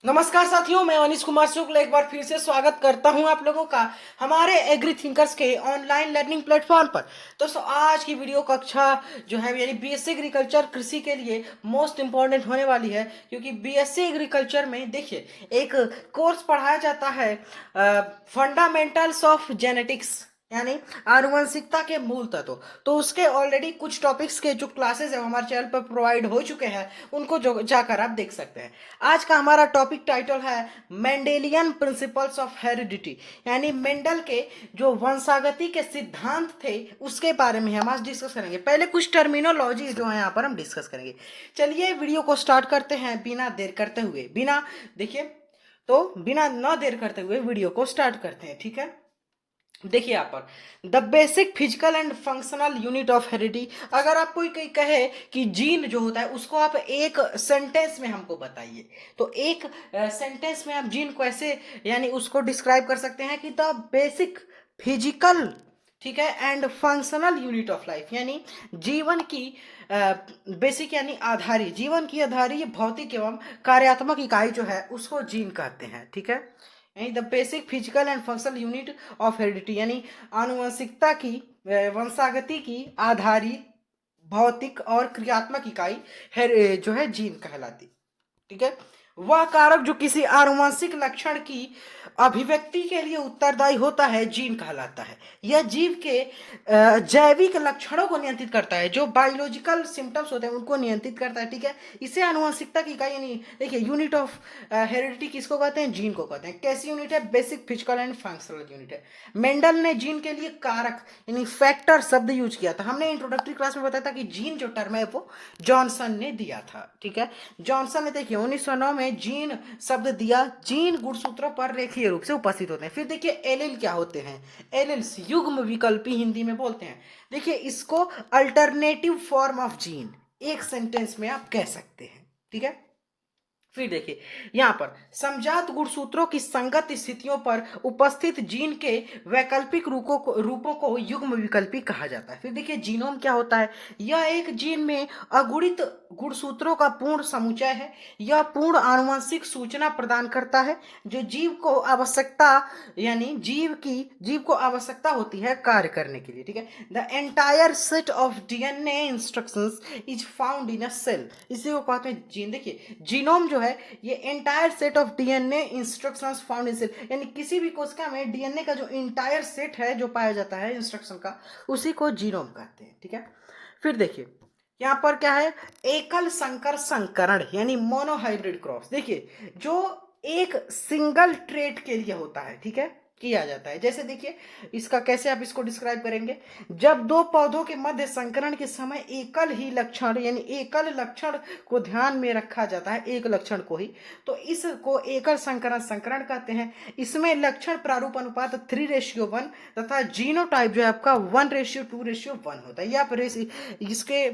नमस्कार साथियों, मैं अनिश कुमार शुक्ल एक बार फिर से स्वागत करता हूं आप लोगों का हमारे एग्री थिंकर्स के ऑनलाइन लर्निंग प्लेटफॉर्म पर। दोस्तों, आज की वीडियो कक्षा जो है यानी बीएससी एग्रीकल्चर कृषि के लिए मोस्ट इंपॉर्टेंट होने वाली है, क्योंकि बीएससी एग्रीकल्चर में देखिए एक कोर्स पढ़ाया जाता है फंडामेंटल्स ऑफ जेनेटिक्स, यानी आनुवंशिकता के मूल तत्व। तो उसके ऑलरेडी कुछ टॉपिक्स के जो क्लासेस है हमारे चैनल पर प्रोवाइड हो चुके हैं, उनको जो जाकर आप देख सकते हैं। आज का हमारा टॉपिक टाइटल है मेंडेलियन प्रिंसिपल्स ऑफ हेरिडिटी, यानी मेंडल के जो वंशागति के सिद्धांत थे उसके बारे में हम आज डिस्कस करेंगे। पहले कुछ टर्मिनोलॉजी जो है यहाँ पर हम डिस्कस करेंगे। चलिए वीडियो को स्टार्ट करते हैं बिना देर करते हुए। बिना न देर करते हुए वीडियो को स्टार्ट करते हैं, ठीक है। देखिए यहाँ पर the basic physical and functional unit of heredity. अगर आप कोई कहे कि जीन जो होता है उसको आप एक सेंटेंस में हमको बताइए, तो एक सेंटेंस में आप जीन को ऐसे यानी उसको डिस्क्राइब कर सकते हैं कि द बेसिक फिजिकल, ठीक है, and functional unit of life, यानी जीवन की बेसिक यानी आधारी, जीवन की आधारी भौतिक एवं कार्यात्मक इकाई जो है उसको जीन कहते हैं, ठीक है। यानी the basic physical and functional unit of heredity, यानी आनुवंशिकता की वंशागति की आधारी भौतिक और क्रियात्मक इकाई जो है जीन कहलाती, ठीक है। वह कारक जो किसी आनुवंशिक लक्षण की अभिव्यक्ति के लिए उत्तरदायी होता है जीन कहलाता है। यह जीव के जैविक लक्षणों को नियंत्रित करता है, जो बायोलॉजिकल सिम्टम्स होते हैं उनको नियंत्रित करता है, ठीक है। इसे आनुवंशिकता की इकाई यानी देखिए यूनिट ऑफ हेरिडिटी किसको कहते हैं? जीन को कहते हैं। कैसी यूनिट है? Basic physical and functional unit है। मेंडल ने जीन के लिए कारक यानी फैक्टर शब्द यूज किया था। हमने इंट्रोडक्टरी क्लास में बताया था कि जीन जो टर्म है वो जॉनसन ने दिया था, ठीक है। जॉनसन ने देखिए 1909 में जीन शब्द दिया। जीन गुणसूत्रों पर रेखीय रूप से उपस्थित होते हैं। फिर देखिए एलिल क्या होते हैं? एलिल्स युग्म विकल्पी हिंदी में बोलते हैं। देखिए इसको अल्टरनेटिव फॉर्म ऑफ जीन एक सेंटेंस में आप कह सकते हैं, ठीक है। फिर देखिए यहां पर समजात गुणसूत्रों की संगत स्थितियों पर उपस्थित जीन के वैकल्पिक रूपों को युग्म विकल्पी कहा जाता है। फिर देखिए जीनोम क्या होता है? यह एक जीन में अगुणित गुणसूत्रों का पूर्ण समुच्चय है। यह पूर्ण आनुवंशिक सूचना प्रदान करता है जो जीव को आवश्यकता यानी जीव को आवश्यकता होती है कार्य करने के लिए, ठीक है। The entire set of DNA instructions is found in a cell, इसी को कहते हैं जीन। देखिए जीनोम जो है ये entire set of DNA instructions found in cell, यानी किसी भी कोशिका में डीएनए का जो एंटायर सेट है जो पाया जाता है इंस्ट्रक्शन का, उसी को जीनोम कहते हैं, ठीक है। फिर देखिए यहां पर क्या है? एकल संकर संकरण यानी मोनोहाइब्रिड क्रॉस। देखिए जो एक सिंगल ट्रेट के लिए होता है, ठीक है, किया जाता है। जैसे देखिए इसका कैसे आप इसको डिस्क्राइब करेंगे? जब दो पौधों के मध्य संकरण के समय एकल ही लक्षण यानी एकल लक्षण को ध्यान में रखा जाता है, एक लक्षण को ही, तो इसको एकल संकरण संकरण कहते हैं। इसमें लक्षण प्रारूप अनुपात 3:1 तथा जीनोटाइप जो है आपका 1:2:1 होता है। ये आप इसके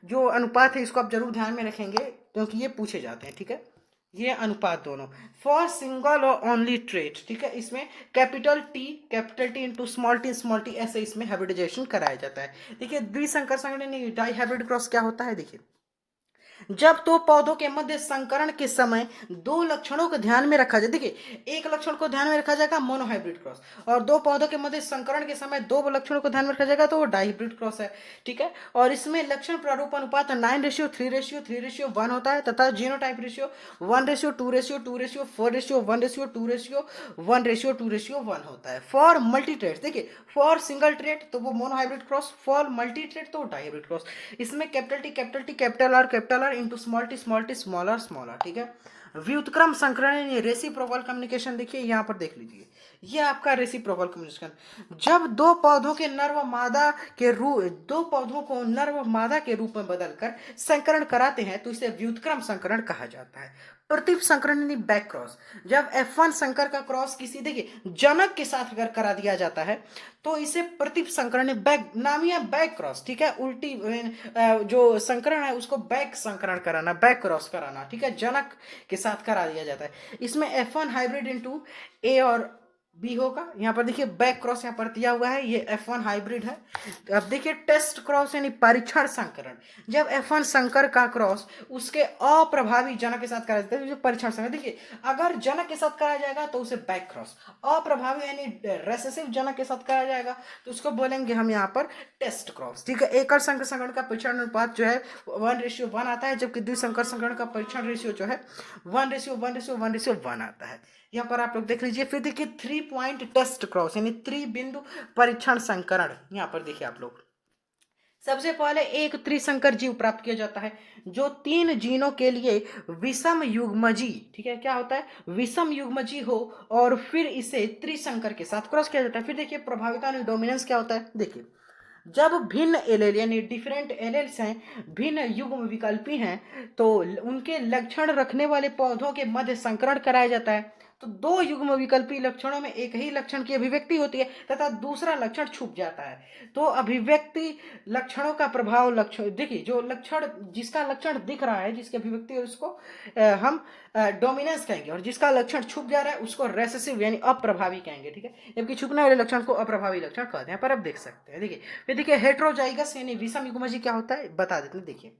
जो अनुपात है इसको आप जरूर ध्यान में रखेंगे, क्योंकि ये पूछे जाते हैं, ठीक है। ये अनुपात दोनों फॉर सिंगल और ओनली ट्रेट, ठीक है। इसमें capital T into small T ऐसे इसमें हाइब्रिडाइजेशन कराया जाता है। देखिए द्विसंकर संकरण डाई हाइब्रिड क्रॉस क्या होता है? देखिए जब दो पौधों के मध्य संकरण के समय दो लक्षणों को ध्यान में रखा जाए, देखिए एक लक्षण को ध्यान में रखा जाएगा मोनोहाइब्रिड क्रॉस, और दो पौधों के मध्य संकरण के समय दो लक्षणों को ध्यान में रखा जाएगा तो वो डाइहाइब्रिड क्रॉस है, ठीक है। और इसमें लक्षण प्रारूप अनुपात 9:3:3:1 होता है तथा जीनोटाइप रेशियो 1:2:4:1:4:1:1 होता है। फॉर मल्टी ट्रेट देखिए फॉर सिंगल ट्रेट तो वो monohybrid cross, for multi trait तो डाइहाइब्रिड क्रॉस। इसमें capital R into small T smaller, ठीक है। व्युत्क्रम संकरण रेसिप्रोकल कम्युनिकेशन देखिए यहाँ पर देख लीजिए, ये आपका रेसिप्रोकल कम्युनिकेशन। जब दो पौधों को नर व मादा के रूप में बदलकर संकरण कराते हैं तो इसे व्युत्क्रम संकरण कहा जाता है। प्रतिप संकरण यानी बैक क्रॉस, जब F1 संकर का क्रॉस किसी देखिए जनक के साथ अगर करा दिया जाता है तो इसे प्रतिप संकरण बैक नाम है, बैक क्रॉस, ठीक है। उल्टी जो संकरण है उसको बैक संकरण कराना, बैक क्रॉस कराना, ठीक है, जनक के साथ करा दिया जाता है। इसमें F1 हाइब्रिड इंटू ए और बी होगा। यहाँ पर देखिए बैक क्रॉस यहाँ पर दिया हुआ है, ये F1 हाइब्रिड है। तो अब देखिए टेस्ट क्रॉस यानी परीक्षण संकरण, जब F1 संकर का क्रॉस उसके अप्रभावी जनक के साथ कराया जाता है, जो परीक्षण संकरण। देखिए अगर जनक के साथ कराया जाएगा तो उसे बैक क्रॉस, अप्रभावी यानी रेसेसिव जनक के साथ कराया जाएगा तो उसको बोलेंगे हम यहाँ पर टेस्ट क्रॉस, ठीक है। एकल संकर संकरण का परीक्षण अनुपात जो है 1:1 आता है, जबकि द्विसंकर संकरण का परीक्षण रेशियो जो है 1:1:1:1 आता है। यहाँ पर आप लोग देख लीजिए। फिर देखिए 3 पॉइंट टेस्ट क्रॉस यानी त्रिबिंदु परीक्षण संकरण। यहाँ पर देखिए आप लोग, सबसे पहले एक त्रिसंकर जीव प्राप्त किया जाता है जो 3 जीनों के लिए विषम युग्मजी, ठीक है, क्या होता है, विषम युग्मजी हो, और फिर इसे त्रिसंकर के साथ क्रॉस किया जाता है। फिर देखिए प्रभाविता यानी डोमिनेंस क्या होता है। देखिए जब भिन्न एलेल यानी डिफरेंट एलेल्स हैं, भिन्न युग्म विकल्पी हैं, तो उनके लक्षण रखने वाले पौधों के मध्य संकरण कराया जाता है। तो दो युग्म विकल्पी लक्षणों में एक ही लक्षण की अभिव्यक्ति होती है तथा दूसरा लक्षण छुप जाता है। तो अभिव्यक्ति लक्षणों का प्रभाव, लक्षण देखिए, जो लक्षण जिसका लक्षण दिख रहा है, जिसकी अभिव्यक्ति है, उसको हम डोमिनेंस कहेंगे, और जिसका लक्षण छुप जा रहा है उसको रेसेसिव यानी अप्रभावी कहेंगे, ठीक है। जबकि छुपने वाले लक्षण को अप्रभावी लक्षण कहते हैं। पर अब देख सकते हैं, देखिए फिर देखिए हेट्रोजाइगस यानी विषम युग्मजी क्या होता है बता देते हैं। देखिए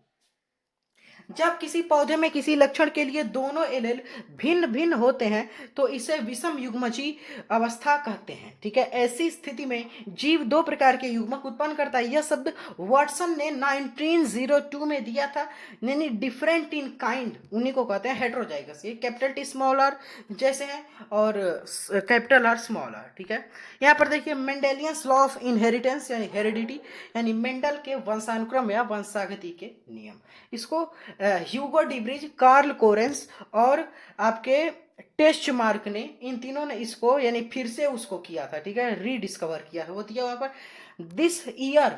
जब किसी पौधे में किसी लक्षण के लिए दोनों एलेल भिन्न भिन्न होते हैं तो इसे विषम युग्मजी अवस्था कहते हैं, ठीक है। ऐसी स्थिति में जीव दो प्रकार के युग्मक उत्पन्न करता है। यह शब्द वाटसन ने 1902 में दिया था, यानी डिफरेंट इन काइंड, उन्हीं को कहते हैं हेट्रोजाइगस। ये कैपिटल टी स्मॉल आर जैसे हैं और कैपिटल आर स्मॉल आर, ठीक है। यहाँ पर देखिए मेंडेलियंस लॉ ऑफ इनहेरिटेंस यानी हेरिडिटी, यानी मेंडल के वंशानुक्रम या वंशागति के नियम। इसको ह्यूगो डिब्रिज, कार्ल कोरेंस और आपके टेस्ट मार्क ने, इन तीनों ने इसको यानी फिर से उसको किया था, ठीक है, रीडिस्कवर किया है। वो दिया वहां पर this year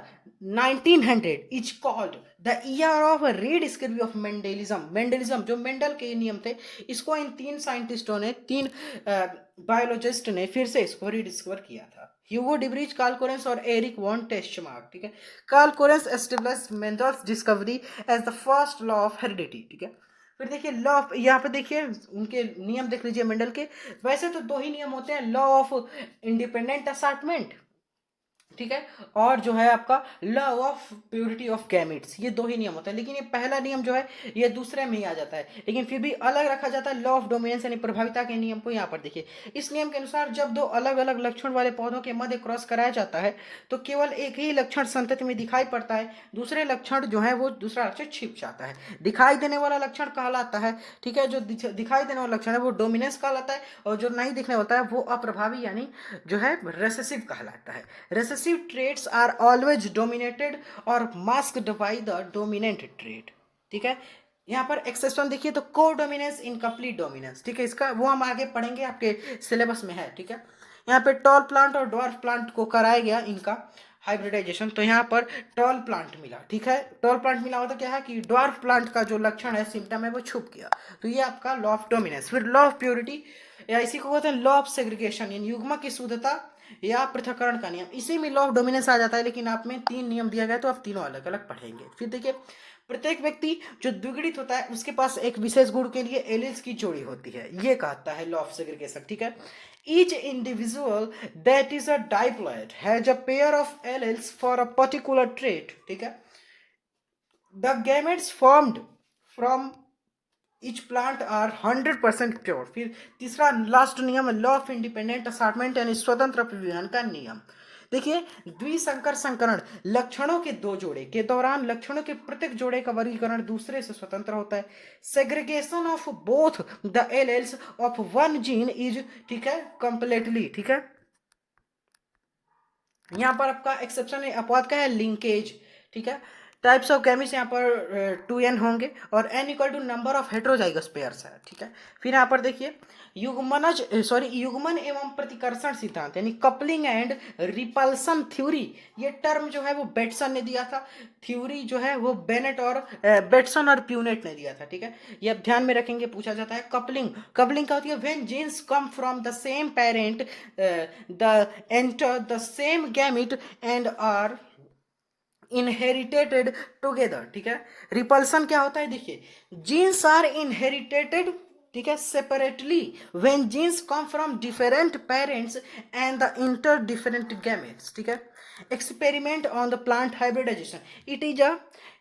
1900 is called the year of rediscovery of Mendelism. Mendelism जो मेंडल के नियम थे, इसको इन 3 साइंटिस्टों ने, 3 बायोलॉजिस्ट ने फिर से इसको रीडिस्कवर किया था। ह्यूगो डिब्रिज, कार्ल कोरेंस और एरिक वॉन टेस्टमार्क, ठीक है। Carl Correns established Mendel's discovery as the first law of heredity, ठीक है। फिर देखिए लॉ ऑफ, यहाँ पे देखिए उनके नियम देख लीजिए मेंडल के। वैसे तो 2 ही नियम होते हैं, लॉ ऑफ इंडिपेंडेंट असार्टमेंट, ठीक है, और जो है आपका law of purity of gametes. ये 2 ही नियम होते हैं, लेकिन ये पहला नियम जो है ये दूसरे में ही आ जाता है, लेकिन फिर भी अलग रखा जाता है लॉ ऑफ डोमिनेंस यानी प्रभाविता के नियम को। यहाँ पर देखिए इस नियम के अनुसार जब 2 अलग अलग लक्षण वाले पौधों के मध्य क्रॉस कराया जाता है तो केवल एक ही लक्षण संतति में दिखाई पड़ता है, दूसरे लक्षण जो है वो दूसरा लक्षण छिप जाता है। दिखाई देने वाला लक्षण कहलाता है, ठीक है, जो दिखाई देने वाला लक्षण है वो डोमिनेंस कहलाता है, और जो नहीं दिखने होता है वो अप्रभावी यानी जो है रेसेसिव कहलाता है। Recessive traits are always dominated or masked by the dominant trait, ठीक है। यहाँ पर एक्सेप्शन देखिए तो को डोमिनेंस, इनकम्प्लीट डोमिनेंस, ठीक है, इसका वो हम आगे पढ़ेंगे, आपके सिलेबस में है, ठीक है। यहाँ पे टॉल प्लांट और ड्वार्फ प्लांट को कराया गया इनका हाइब्रिडाइजेशन, तो यहाँ पर टॉल प्लांट मिला, ठीक है। टॉल प्लांट मिला होता क्या है कि ड्वार्फ प्लांट का जो लक्षण है, सिम्टम है, वो छुप गया, तो ये आपका लॉ ऑफ डोमिनेंस। फिर लॉ ऑफ प्योरिटी या इसी को कहते हैं लॉ ऑफ सेग्रीगेशन, यानी युग्मक की शुद्धता या पृथक्करण का नियम। इसी में लॉ ऑफ डोमिनेंस आ जाता है, लेकिन आप में 3 नियम दिया गया तो आप तीनों अलग अलग पढ़ेंगे। फिर देखिए प्रत्येक व्यक्ति जो द्विगुणित होता है उसके पास एक विशेष गुण के लिए एलिल्स की जोड़ी होती है, ये कहता है लॉ ऑफ सेग्रीगेशन, ठीक है। Each individual that is a diploid has a pair of alleles for a particular trait, ठीक है। The gametes formed from each plant are 100% pure. फिर तीसरा लास्ट नियम है लॉ ऑफ इंडिपेंडेंट असार्टमेंट यानी स्वतंत्र विभजन का नियम। देखिए द्विसंकर संकरण, लक्षणों के 2 जोड़े के दौरान लक्षणों के प्रत्येक जोड़े का वर्गीकरण दूसरे से स्वतंत्र होता है। Segregation of both the alleles of one gene is, ठीक है, कंप्लीटली, ठीक है। यहाँ पर आपका एक्सेप्शन है, अपवाद का है लिंकेज, ठीक है। टाइप्स ऑफ गैमेट्स यहाँ पर 2n होंगे और n equal to number of heterozygous pairs है, ठीक है। फिर यहाँ पर देखिए युग्मन एवं प्रतिकर्षण सिद्धांत यानी कपलिंग एंड रिपल्सन थ्योरी, ये टर्म जो है वो बेटसन ने दिया था, थ्योरी जो है वो बेटसन और प्यूनेट ने दिया था, ठीक है। ये अब ध्यान में रखेंगे, पूछा जाता है। कपलिंग, कपलिंग क्या होती है, when genes come from the same parent they enter the same gamete and are inherited together, ठीक है। रिपल्सन क्या होता है, देखिए जीन्स आर इनहेरिटेटेड ठीक है, separately when genes come from different parents and they enter different gametes, ठीक है। Experiment on the plant hybridization, it is a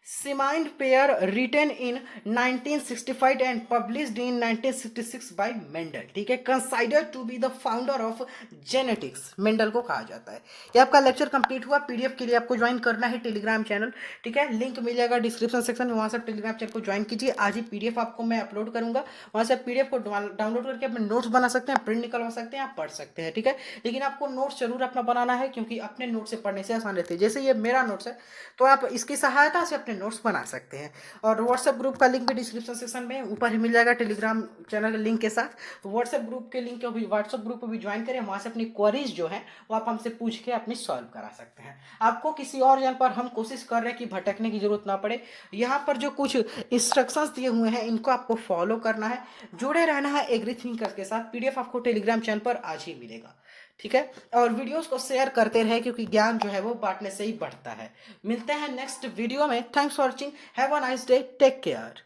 Semined pair written in 1965 and published in 1966 by Mendel, ठीक है। Consider to be the founder of genetics, Mendel को कहा जाता है। ये आपका लेक्चर कंप्लीट हुआ। पीडीएफ के लिए आपको ज्वाइन करना है टेलीग्राम चैनल, ठीक है, लिंक मिल जाएगा डिस्क्रिप्शन सेक्शन में, वहाँ से टेलीग्राम चैनल को ज्वाइन कीजिए। आज ही पीडीएफ आपको मैं अपलोड करूंगा, वहाँ से पीडीएफ को डाउनलोड करके अपने नोट्स बना सकते हैं, प्रिंट निकलवा सकते हैं, आप पढ़ सकते हैं, ठीक है। लेकिन आपको नोट्स जरूर अपना बनाना है, क्योंकि अपने नोट से पढ़ने से आसान रहती है। जैसे ये मेरा नोट्स है, तो आप इसकी सहायता से अपने नोट्स बना सकते हैं। और व्हाट्सएप ग्रुप का लिंक भी डिस्क्रिप्शन सेक्शन में ऊपर ही मिल जाएगा टेलीग्राम चैनल लिंक के साथ। तो व्हाट्सएप ग्रुप के लिंक को भी, व्हाट्सएप ग्रुप को भी ज्वाइन करें, वहाँ से अपनी क्वेरीज जो है वो आप हमसे पूछ के अपनी सॉल्व करा सकते हैं। आपको किसी और जन पर हम कोशिश कर रहे हैं कि भटकने की जरूरत ना पड़े। यहाँ पर जो कुछ इंस्ट्रक्शंस दिए हुए हैं इनको आपको फॉलो करना है, जुड़े रहना है एग्रीथिंकर के साथ। पीडीएफ आपको टेलीग्राम चैनल पर आज ही मिलेगा, ठीक है। और वीडियोस को शेयर करते रहे, क्योंकि ज्ञान जो है वो बांटने से ही बढ़ता है। मिलते हैं नेक्स्ट वीडियो में। Thanks for watching, have a nice day, take care.